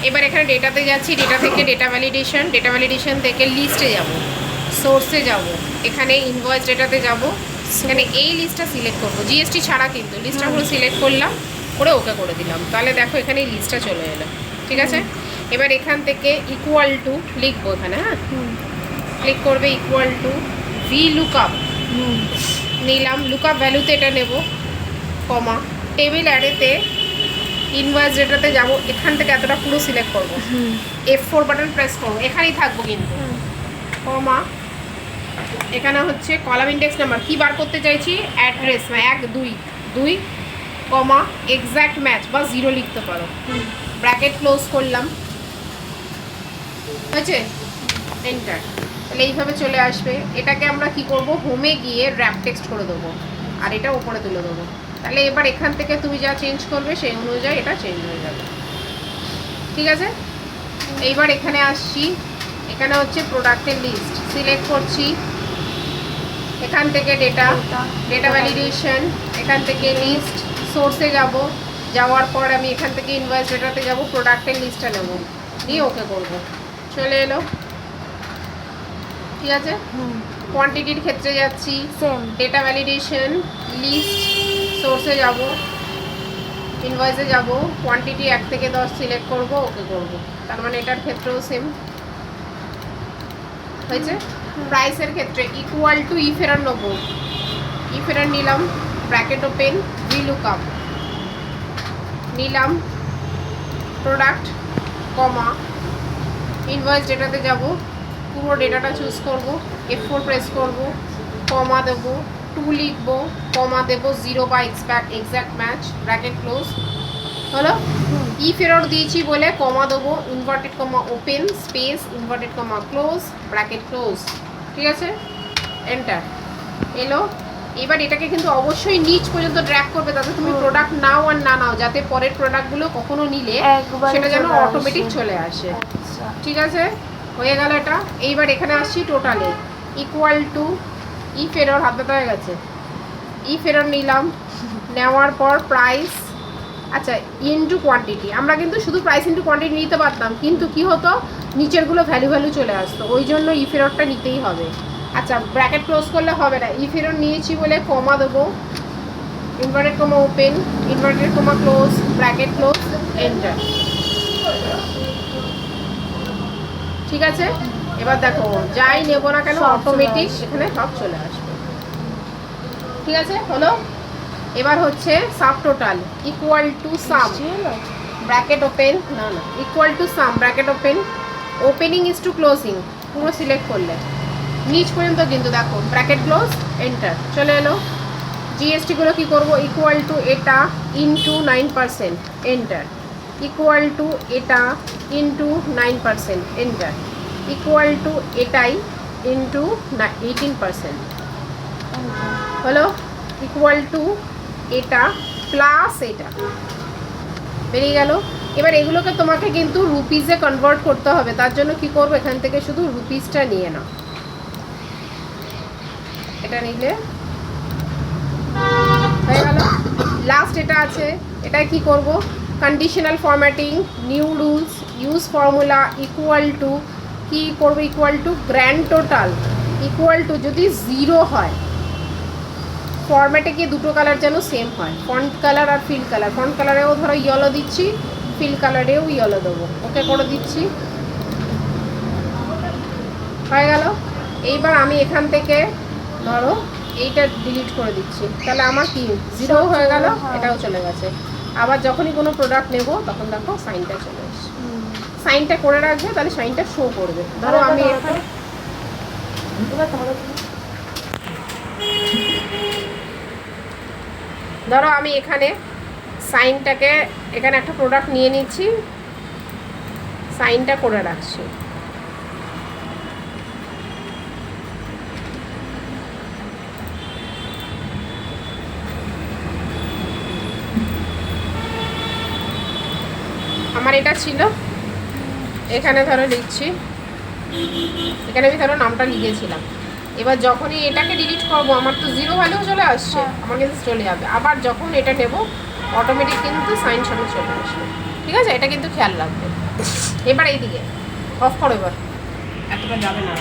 এবার এখানে ডেটাতে যাচ্ছি, ডেটা থেকে ডেটা ভ্যালিডেশন থেকে লিস্টে যাব, সোর্সে যাব, এখানে ইনভয়েস ডেটাতে যাব, এখানে এই লিস্টটা সিলেক্ট করবো, জিএসটি ছাড়া কিন্তু লিস্টটা পুরো সিলেক্ট করলাম, করে ওকে করে দিলাম। তাহলে দেখো এখানে এই লিস্টটা চলে এলো। ঠিক আছে, এবার এখান থেকে ইকুয়াল টু লিখবো এখানে, হ্যাঁ ক্লিক করবে, ইকুয়াল টু ভি লুকআপ নিলাম, লুকআপ ভ্যালুতে এটা নেব, কমা টেবিল অ্যারেতে ইনভয়েস ডেটাতে যাব, এখান থেকে এতটা পুরো সিলেক্ট করব, F4 বাটন প্রেস করবো, এখানেই থাকবো কিন্তু, কমা এখানে হচ্ছে কলাম ইন্ডেক্স নাম্বার কি বার করতে চাইছি, অ্যাড্রেস 1 2 2, কমা এক্স্যাক্ট ম্যাচ বা 0 লিখতে পারো, ব্র্যাকেট ক্লোজ করলাম, হয়েছে, এন্টার। তাহলে এইভাবে চলে আসবে। এটাকে আমরা কি করব, হোমে গিয়ে র্যাপ টেক্সট করে দেবো আর এটা উপরে তুলে দেবো। তাহলে এবার এখান থেকে তুমি যা চেঞ্জ করবে সেই অনুযায়ী এটা চেঞ্জ হয়ে যাবে। ঠিক আছে, এইবার এখানে আসছি, এখানে হচ্ছে প্রোডাক্টের লিস্ট সিলেক্ট করছি, এখান থেকে ডেটা ভ্যালিডেশন, এখান থেকে লিস্ট, সোর্সে যাব, যাওয়ার পর আমি এখান থেকে ইনভয়েস ডেটাতে যাব, প্রোডাক্টের লিস্টটা নেব, নিয়ে ওকে করব, চলে এলো। ঠিক আছে, কোয়ান্টিটির ক্ষেত্রে যাচ্ছি, ডেটা ভ্যালিডেশন, লিস্ট, সোর্সে যাব, ইনভয়েসে যাব, কোয়ান্টিটি 1 থেকে 10 সিলেক্ট করব, ওকে করব। তার মানে এটার ক্ষেত্রেও সেম হয়েছে। প্রাইসের ক্ষেত্রে ইকুয়াল টু ইফেরার নেব, ইফেরার নিলাম, ব্র্যাকেট ওপেন, ভি লুকআপ নিলাম, প্রোডাক্ট, কমা ইনভয়েস ডেটাতে যাব, পুরো ডেটাটা চুজ করব, F4 প্রেস করব, কমা দেবো, 2 লিখবো, কমা দেবো, 0 বা এক্স্যাক্ট ম্যাচ, ব্র্যাকেট ক্লোজ হলো। ইফ এরর দিয়েছি বলে কমা দেবো, inverted comma open space inverted comma close, bracket close. ঠিক আছে, এন্টার এলো। এবার এটাকে কিন্তু অবশ্যই নিচ পর্যন্ত ড্র্যাগ করবে, তাতে তুমি প্রোডাক্ট নাও আর না নাও, যাতে পরের প্রোডাক্টগুলো কখনো নিলে সেটা যেন অটোমেটিক চলে আসে। ঠিক আছে, হয়ে গেল এটা। এইবার এখানে আসছি টোটালে, ইকুয়াল টু ইফ এরর, হাত ব্যথা হয়ে গেছে, ইফ এরর নিলাম, নেওয়ার পর প্রাইস, আচ্ছা ইনটু কোয়ান্টিটি, আমরা কিন্তু শুধু প্রাইস ইনটু কোয়ান্টিটি নিতে পারতাম, কিন্তু কি হতো নিচেরগুলো ভ্যালু চলে আসতো, ওই জন্য ইফ এররটা নিতেই হবে। আচ্ছা ব্র্যাকেট ক্লোজ করলে হবে না, ইফ এরর নিয়েছি বলে কমা দেবো, inverted comma open inverted comma close, bracket close, enter. ঠিক আছে, এবার দেখো যাই নেব না কেন অটোমেটিক এখানে সব চলে আসবে। ঠিক আছে, হলো। এবার হচ্ছে subtotal, equal to sum, bracket open, না equal to sum, bracket open, opening is to closing, পুরো সিলেক্ট করলে নিচ পর্যন্ত কিন্তু দেখো, ব্র্যাকেট ক্লোজ, এন্টার, চলে এলো। জিএসটিগুলো কী করবো, ইকুয়াল টু এটা ইন্টু 9%, এন্টার, ইকুয়াল টু এটা ইন্টু 9%, এন্টার, ইকুয়াল টু এটাই ইন্টু 18% হলো, ইকুয়াল টু এটা প্লাস এটা, বেরিয়ে গেল। এবার এগুলোকে তোমাকে কিন্তু রুপিসে কনভার্ট করতে হবে, তার জন্য কি করবো, এখান থেকে শুধু রুপিসটা নিয়ে নাও, এটা নিলে হয়ে গেল। লাস্ট এটা আছে, এটা কি করব, conditional formatting, new rules, use formula, equal to কি করবো, equal to grand total, equal two যদি 0 হয়, ফরম্যাটে গিয়ে দুটো কালার যেন সেম হয়, ফন্ট কালার আর ফিল কালার, ফন্ট কালারেও ধরো ইয়েলো দিচ্ছি, ফিল কালারেও ইয়েলো দেবো, ওকে করে দিচ্ছি, হয়ে গেল। এইবার আমি এখান থেকে ধরো এইটা ডিলিট করে দিচ্ছি, তাহলে আমার কি 0 হয়ে গেল, এটাও চলে গেছে। আবার যখনই কোনো প্রোডাক্ট নেব তখন দেখো সাইনটা চলে আসছে, সাইনটা করে রাখবে, তাহলে সাইনটা শো করবে। ধরো আমি এখানে ধরো আমি এখানে সাইনটাকে, এখানে একটা প্রোডাক্ট নিয়ে নিচ্ছি, সাইনটা করে রাখছি, আমার এটা ছিল, এখানে ধরো লিখছি, এখানে আমি ধরো নামটা লিখেছিলাম। এবার যখনই এটাকে ডিলিট করবো আমার তো 0 ভ্যালু চলে আসছে, আমার কিন্তু চলে যাবে। আবার যখন এটা নেব অটোমেটিক কিন্তু সাইন সামনে চলে আসবে। ঠিক আছে, এটা কিন্তু খেয়াল রাখবে। এবার এইদিকে অফ করো এবার। এতটা যাবে না।